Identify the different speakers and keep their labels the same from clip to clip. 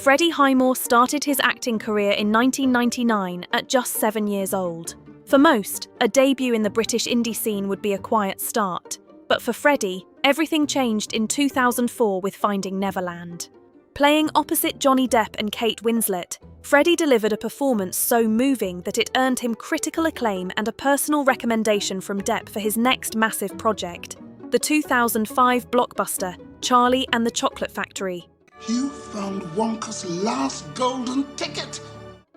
Speaker 1: Freddie Highmore started his acting career in 1999 at just 7 years old. For most, a debut in the British indie scene would be a quiet start. But for Freddie, everything changed in 2004 with Finding Neverland. Playing opposite Johnny Depp and Kate Winslet, Freddie delivered a performance so moving that it earned him critical acclaim and a personal recommendation from Depp for his next massive project, the 2005 blockbuster Charlie and the Chocolate Factory.
Speaker 2: You found Wonka's last golden ticket!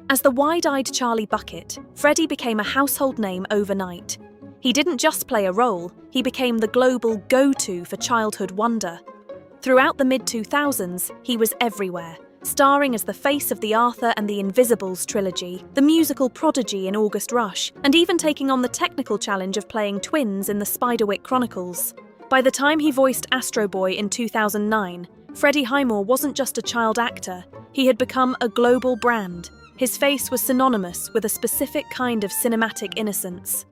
Speaker 1: As the wide-eyed Charlie Bucket, Freddie became a household name overnight. He didn't just play a role, he became the global go-to for childhood wonder. Throughout the mid-2000s, he was everywhere, starring as the face of the Arthur and the Invisibles trilogy, the musical Prodigy in August Rush, and even taking on the technical challenge of playing twins in the Spiderwick Chronicles. By the time he voiced Astro Boy in 2009, Freddie Highmore wasn't just a child actor, he had become a global brand. His face was synonymous with a specific kind of cinematic innocence.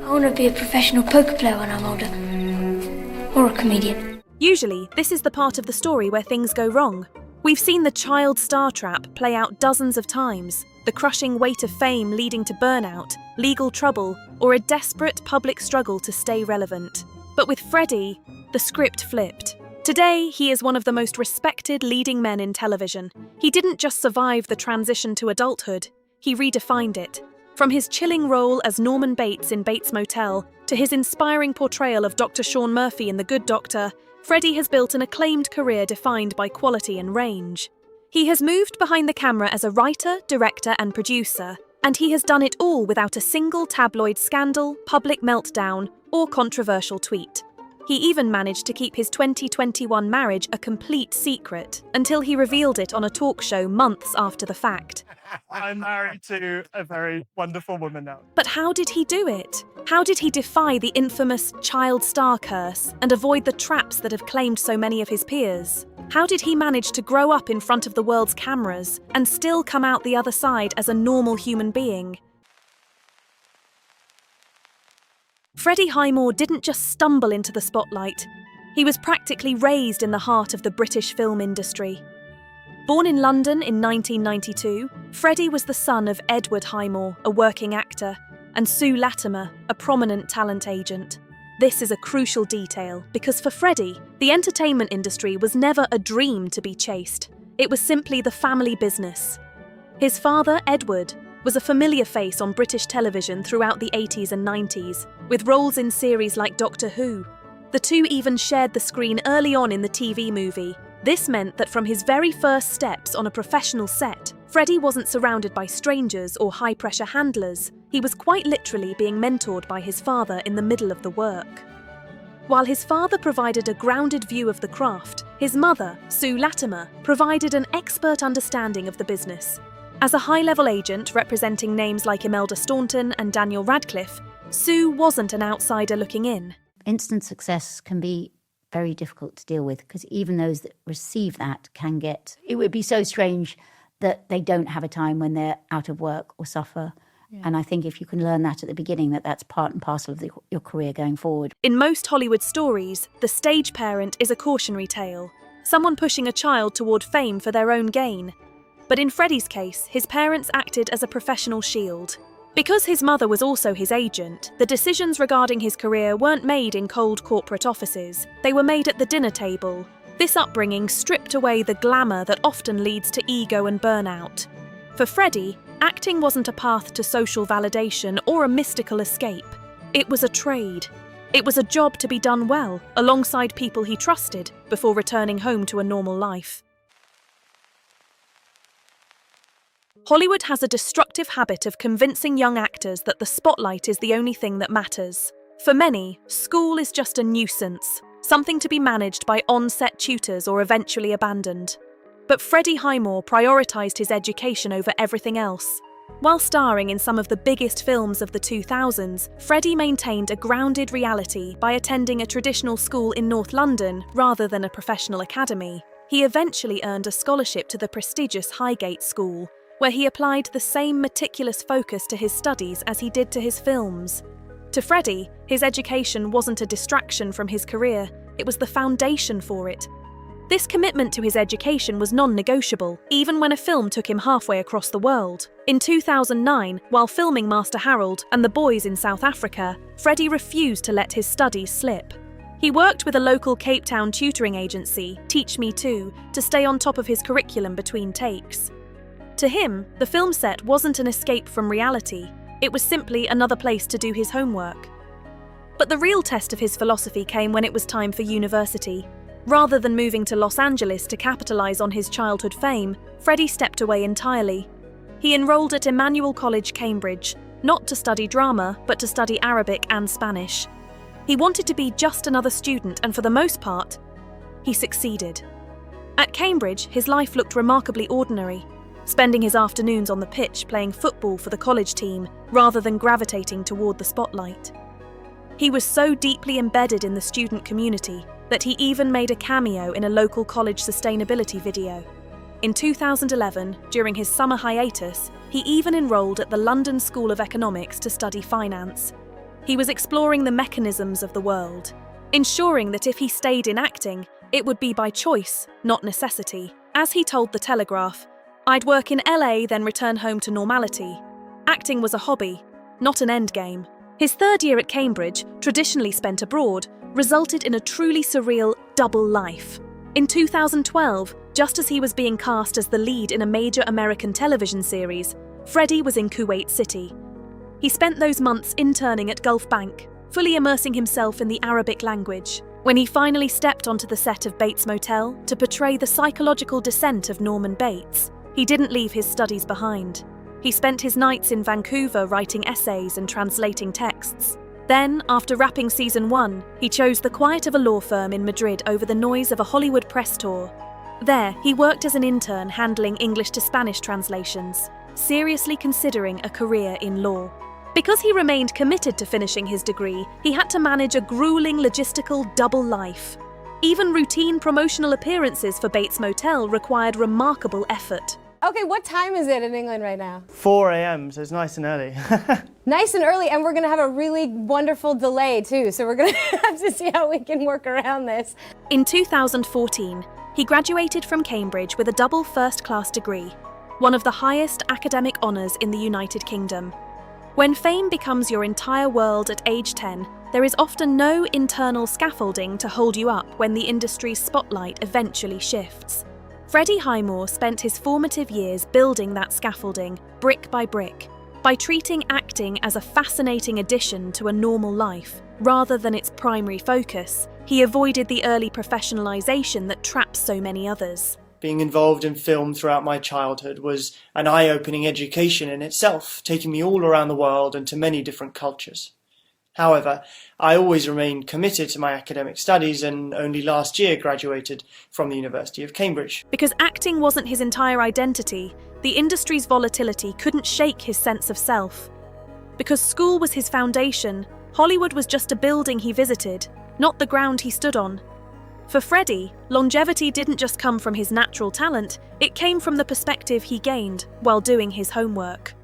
Speaker 3: I want to be a professional poker player when I'm older. Or a comedian.
Speaker 1: Usually, this is the part of the story where things go wrong. We've seen the child star trap play out dozens of times, the crushing weight of fame leading to burnout, legal trouble, or a desperate public struggle to stay relevant. But with Freddie, the script flipped. Today, he is one of the most respected leading men in television. He didn't just survive the transition to adulthood, he redefined it. From his chilling role as Norman Bates in Bates Motel to his inspiring portrayal of Dr. Sean Murphy in The Good Doctor, Freddie has built an acclaimed career defined by quality and range. He has moved behind the camera as a writer, director, and producer, and he has done it all without a single tabloid scandal, public meltdown, or controversial tweet. He even managed to keep his 2021 marriage a complete secret until he revealed it on a talk show months after the fact.
Speaker 4: I'm married to a very wonderful woman now.
Speaker 1: But how did he do it? How did he defy the infamous child star curse and avoid the traps that have claimed so many of his peers? How did he manage to grow up in front of the world's cameras and still come out the other side as a normal human being? Freddie Highmore didn't just stumble into the spotlight. He was practically raised in the heart of the British film industry. Born in London in 1992, Freddie was the son of Edward Highmore, a working actor, and Sue Latimer, a prominent talent agent. This is a crucial detail because for Freddie, the entertainment industry was never a dream to be chased. It was simply the family business. His father, Edward, was a familiar face on British television throughout the 80s and 90s, with roles in series like Doctor Who. The two even shared the screen early on in the TV movie. This meant that from his very first steps on a professional set, Freddie wasn't surrounded by strangers or high-pressure handlers. He was quite literally being mentored by his father in the middle of the work. While his father provided a grounded view of the craft, his mother, Sue Latimer, provided an expert understanding of the business. As a high-level agent representing names like Imelda Staunton and Daniel Radcliffe, Sue wasn't an outsider looking in.
Speaker 5: Instant success can be very difficult to deal with because even those that receive that can get... It would be so strange that they don't have a time when they're out of work or suffer. Yeah. And I think if you can learn that at the beginning, that's part and parcel of your career going forward.
Speaker 1: In most Hollywood stories, the stage parent is a cautionary tale, someone pushing a child toward fame for their own gain. But in Freddie's case, his parents acted as a professional shield. Because his mother was also his agent, the decisions regarding his career weren't made in cold corporate offices. They were made at the dinner table. This upbringing stripped away the glamour that often leads to ego and burnout. For Freddie, acting wasn't a path to social validation or a mystical escape. It was a trade. It was a job to be done well, alongside people he trusted, before returning home to a normal life. Hollywood has a destructive habit of convincing young actors that the spotlight is the only thing that matters. For many, school is just a nuisance, something to be managed by on-set tutors or eventually abandoned. But Freddie Highmore prioritized his education over everything else. While starring in some of the biggest films of the 2000s, Freddie maintained a grounded reality by attending a traditional school in North London rather than a professional academy. He eventually earned a scholarship to the prestigious Highgate School, where he applied the same meticulous focus to his studies as he did to his films. To Freddie, his education wasn't a distraction from his career, it was the foundation for it. This commitment to his education was non-negotiable, even when a film took him halfway across the world. In 2009, while filming Master Harold and the Boys in South Africa, Freddie refused to let his studies slip. He worked with a local Cape Town tutoring agency, Teach Me Too, to stay on top of his curriculum between takes. To him, the film set wasn't an escape from reality, it was simply another place to do his homework. But the real test of his philosophy came when it was time for university. Rather than moving to Los Angeles to capitalize on his childhood fame, Freddie stepped away entirely. He enrolled at Emmanuel College, Cambridge, not to study drama, but to study Arabic and Spanish. He wanted to be just another student, and for the most part, he succeeded. At Cambridge, his life looked remarkably ordinary, spending his afternoons on the pitch playing football for the college team, rather than gravitating toward the spotlight. He was so deeply embedded in the student community that he even made a cameo in a local college sustainability video. In 2011, during his summer hiatus, he even enrolled at the London School of Economics to study finance. He was exploring the mechanisms of the world, ensuring that if he stayed in acting, it would be by choice, not necessity. As he told The Telegraph, "I'd work in LA, then return home to normality. Acting was a hobby, not an endgame." His third year at Cambridge, traditionally spent abroad, resulted in a truly surreal double life. In 2012, just as he was being cast as the lead in a major American television series, Freddie was in Kuwait City. He spent those months interning at Gulf Bank, fully immersing himself in the Arabic language. When he finally stepped onto the set of Bates Motel to portray the psychological descent of Norman Bates, he didn't leave his studies behind. He spent his nights in Vancouver writing essays and translating texts. Then, after wrapping season 1, he chose the quiet of a law firm in Madrid over the noise of a Hollywood press tour. There, he worked as an intern handling English to Spanish translations, seriously considering a career in law. Because he remained committed to finishing his degree, he had to manage a grueling logistical double life. Even routine promotional appearances for Bates Motel required remarkable effort.
Speaker 6: Okay, what time is it in England right now?
Speaker 4: 4 a.m, so it's nice and early.
Speaker 6: Nice and early, and we're gonna have a really wonderful delay too, so we're gonna have to see how we can work around this.
Speaker 1: In 2014, he graduated from Cambridge with a double first-class degree, one of the highest academic honours in the United Kingdom. When fame becomes your entire world at age 10, there is often no internal scaffolding to hold you up when the industry's spotlight eventually shifts. Freddie Highmore spent his formative years building that scaffolding, brick by brick, by treating acting as a fascinating addition to a normal life, rather than its primary focus. He avoided the early professionalization that traps so many others.
Speaker 7: Being involved in film throughout my childhood was an eye-opening education in itself, taking me all around the world and to many different cultures. However, I always remained committed to my academic studies and only last year graduated from the University of Cambridge.
Speaker 1: Because acting wasn't his entire identity, the industry's volatility couldn't shake his sense of self. Because school was his foundation, Hollywood was just a building he visited, not the ground he stood on. For Freddie, longevity didn't just come from his natural talent, it came from the perspective he gained while doing his homework.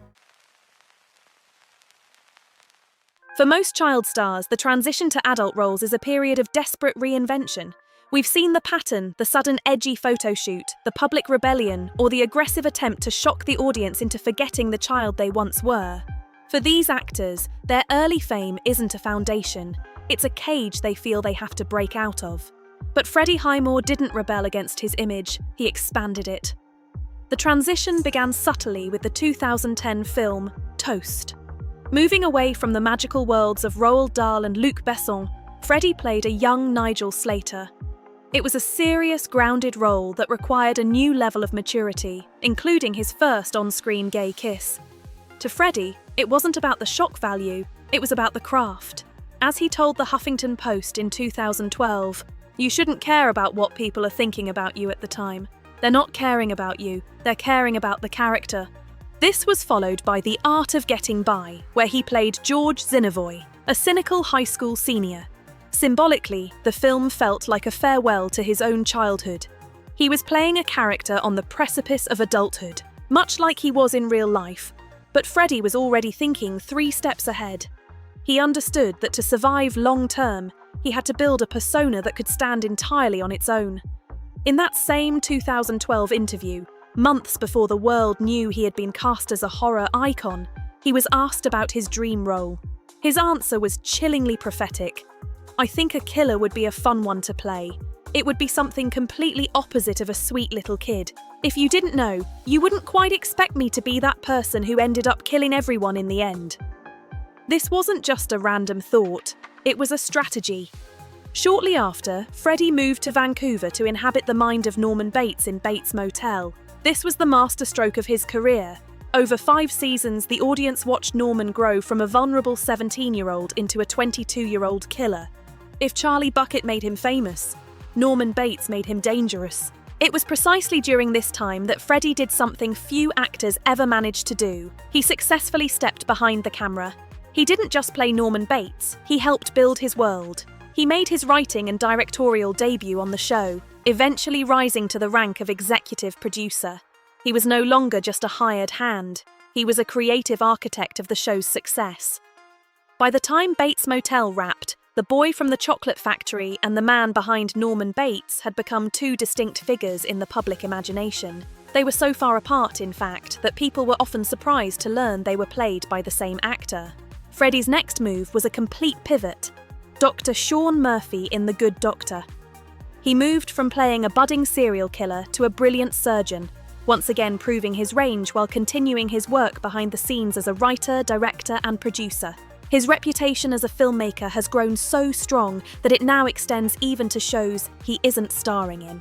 Speaker 1: For most child stars, the transition to adult roles is a period of desperate reinvention. We've seen the pattern, the sudden edgy photo shoot, the public rebellion, or the aggressive attempt to shock the audience into forgetting the child they once were. For these actors, their early fame isn't a foundation. It's a cage they feel they have to break out of. But Freddie Highmore didn't rebel against his image, he expanded it. The transition began subtly with the 2010 film Toast. Moving away from the magical worlds of Roald Dahl and Luc Besson, Freddie played a young Nigel Slater. It was a serious, grounded role that required a new level of maturity, including his first on-screen gay kiss. To Freddie, it wasn't about the shock value, it was about the craft. As he told the Huffington Post in 2012, "You shouldn't care about what people are thinking about you at the time. They're not caring about you, they're caring about the character." This was followed by The Art of Getting By, where he played George Zinnevoy, a cynical high school senior. Symbolically, the film felt like a farewell to his own childhood. He was playing a character on the precipice of adulthood, much like he was in real life, but Freddie was already thinking 3 steps ahead. He understood that to survive long-term, he had to build a persona that could stand entirely on its own. In that same 2012 interview, months before the world knew he had been cast as a horror icon, he was asked about his dream role. His answer was chillingly prophetic. "I think a killer would be a fun one to play. It would be something completely opposite of a sweet little kid. If you didn't know, you wouldn't quite expect me to be that person who ended up killing everyone in the end." This wasn't just a random thought, it was a strategy. Shortly after, Freddie moved to Vancouver to inhabit the mind of Norman Bates in Bates Motel. This was the masterstroke of his career. Over 5 seasons, the audience watched Norman grow from a vulnerable 17-year-old into a 22-year-old killer. If Charlie Bucket made him famous, Norman Bates made him dangerous. It was precisely during this time that Freddie did something few actors ever managed to do. He successfully stepped behind the camera. He didn't just play Norman Bates, he helped build his world. He made his writing and directorial debut on the show, eventually rising to the rank of executive producer. He was no longer just a hired hand, he was a creative architect of the show's success. By the time Bates Motel wrapped, the boy from the chocolate factory and the man behind Norman Bates had become 2 distinct figures in the public imagination. They were so far apart, in fact, that people were often surprised to learn they were played by the same actor. Freddie's next move was a complete pivot. Dr. Sean Murphy in The Good Doctor. He moved from playing a budding serial killer to a brilliant surgeon, once again proving his range while continuing his work behind the scenes as a writer, director, and producer. His reputation as a filmmaker has grown so strong that it now extends even to shows he isn't starring in.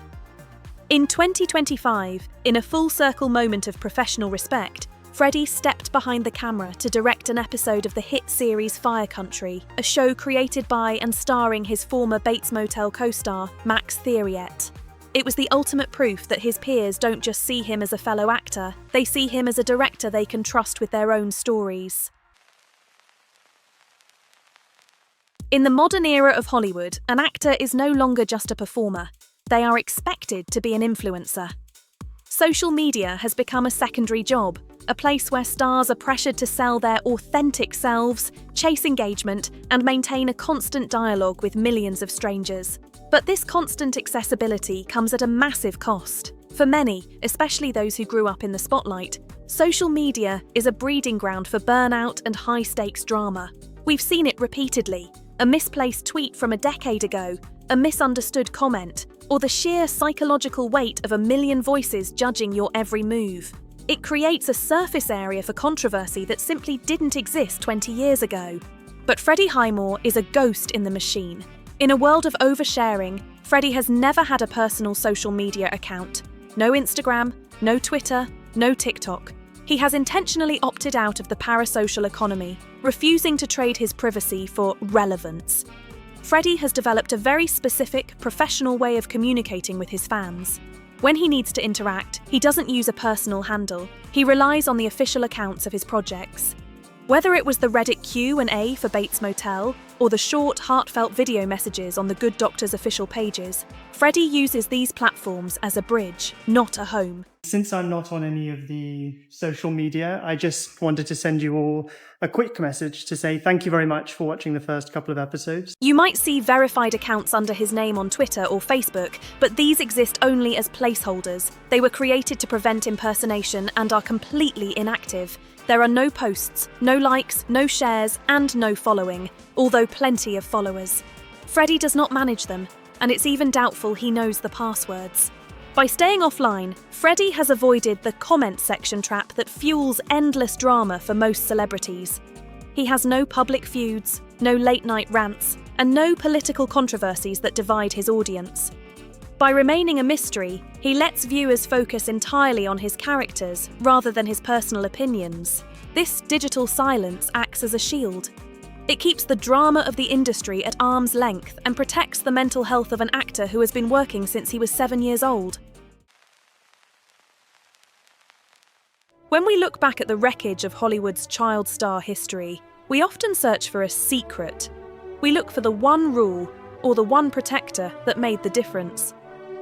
Speaker 1: In 2025, in a full-circle moment of professional respect, Freddie stepped behind the camera to direct an episode of the hit series Fire Country, a show created by and starring his former Bates Motel co-star, Max Theriot. It was the ultimate proof that his peers don't just see him as a fellow actor, they see him as a director they can trust with their own stories. In the modern era of Hollywood, an actor is no longer just a performer. They are expected to be an influencer. Social media has become a secondary job, a place where stars are pressured to sell their authentic selves, chase engagement, and maintain a constant dialogue with millions of strangers. But this constant accessibility comes at a massive cost. For many, especially those who grew up in the spotlight, social media is a breeding ground for burnout and high-stakes drama. We've seen it repeatedly. A misplaced tweet from a decade ago, a misunderstood comment, or the sheer psychological weight of a million voices judging your every move. It creates a surface area for controversy that simply didn't exist 20 years ago. But Freddie Highmore is a ghost in the machine. In a world of oversharing, Freddie has never had a personal social media account. No Instagram, no Twitter, no TikTok. He has intentionally opted out of the parasocial economy, refusing to trade his privacy for relevance. Freddie has developed a very specific, professional way of communicating with his fans. When he needs to interact, he doesn't use a personal handle. He relies on the official accounts of his projects. Whether it was the Reddit Q&A for Bates Motel, or the short, heartfelt video messages on the Good Doctor's official pages, Freddie uses these platforms as a bridge, not a home.
Speaker 7: Since I'm not on any of the social media, I just wanted to send you all a quick message to say thank you very much for watching the first couple of episodes.
Speaker 1: You might see verified accounts under his name on Twitter or Facebook, but these exist only as placeholders. They were created to prevent impersonation and are completely inactive. There are no posts, no likes, no shares, and no following, although plenty of followers. Freddie does not manage them, and it's even doubtful he knows the passwords. By staying offline, Freddie has avoided the comment section trap that fuels endless drama for most celebrities. He has no public feuds, no late-night rants, and no political controversies that divide his audience. By remaining a mystery, he lets viewers focus entirely on his characters rather than his personal opinions. This digital silence acts as a shield. It keeps the drama of the industry at arm's length and protects the mental health of an actor who has been working since he was 7 years old. When we look back at the wreckage of Hollywood's child star history, we often search for a secret. We look for the one rule or the one protector that made the difference.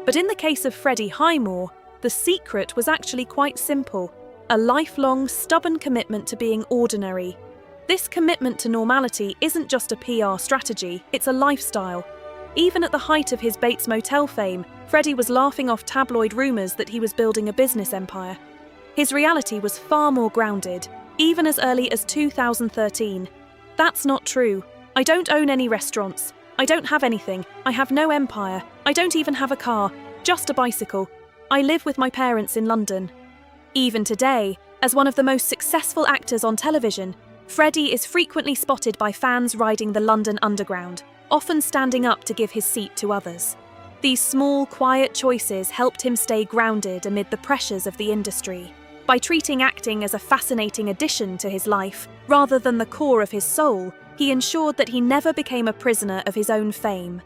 Speaker 1: But in the case of Freddie Highmore, the secret was actually quite simple: a lifelong, stubborn commitment to being ordinary. This commitment to normality isn't just a PR strategy, it's a lifestyle. Even at the height of his Bates Motel fame, Freddie was laughing off tabloid rumours that he was building a business empire. His reality was far more grounded, even as early as 2013. That's not true. I don't own any restaurants. I don't have anything. I have no empire. I don't even have a car, just a bicycle. I live with my parents in London. Even today, as one of the most successful actors on television, Freddie is frequently spotted by fans riding the London Underground, often standing up to give his seat to others. These small, quiet choices helped him stay grounded amid the pressures of the industry. By treating acting as a fascinating addition to his life, rather than the core of his soul, he ensured that he never became a prisoner of his own fame.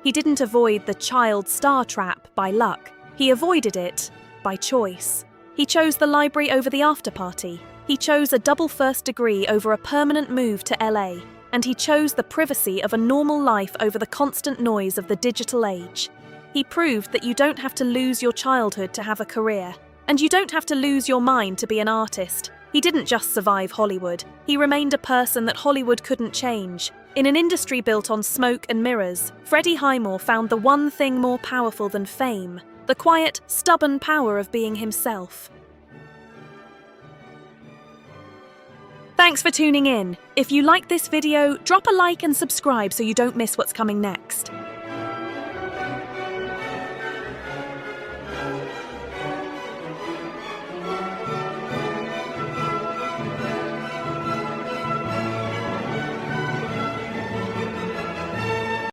Speaker 1: He didn't avoid the child star trap by luck. He avoided it by choice. He chose the library over the after-party. He chose a double first degree over a permanent move to LA. And he chose the privacy of a normal life over the constant noise of the digital age. He proved that you don't have to lose your childhood to have a career. And you don't have to lose your mind to be an artist. He didn't just survive Hollywood. He remained a person that Hollywood couldn't change. In an industry built on smoke and mirrors, Freddie Highmore found the one thing more powerful than fame: the quiet, stubborn power of being himself. Thanks for tuning in. If you like this video, drop a like and subscribe so you don't miss what's coming next.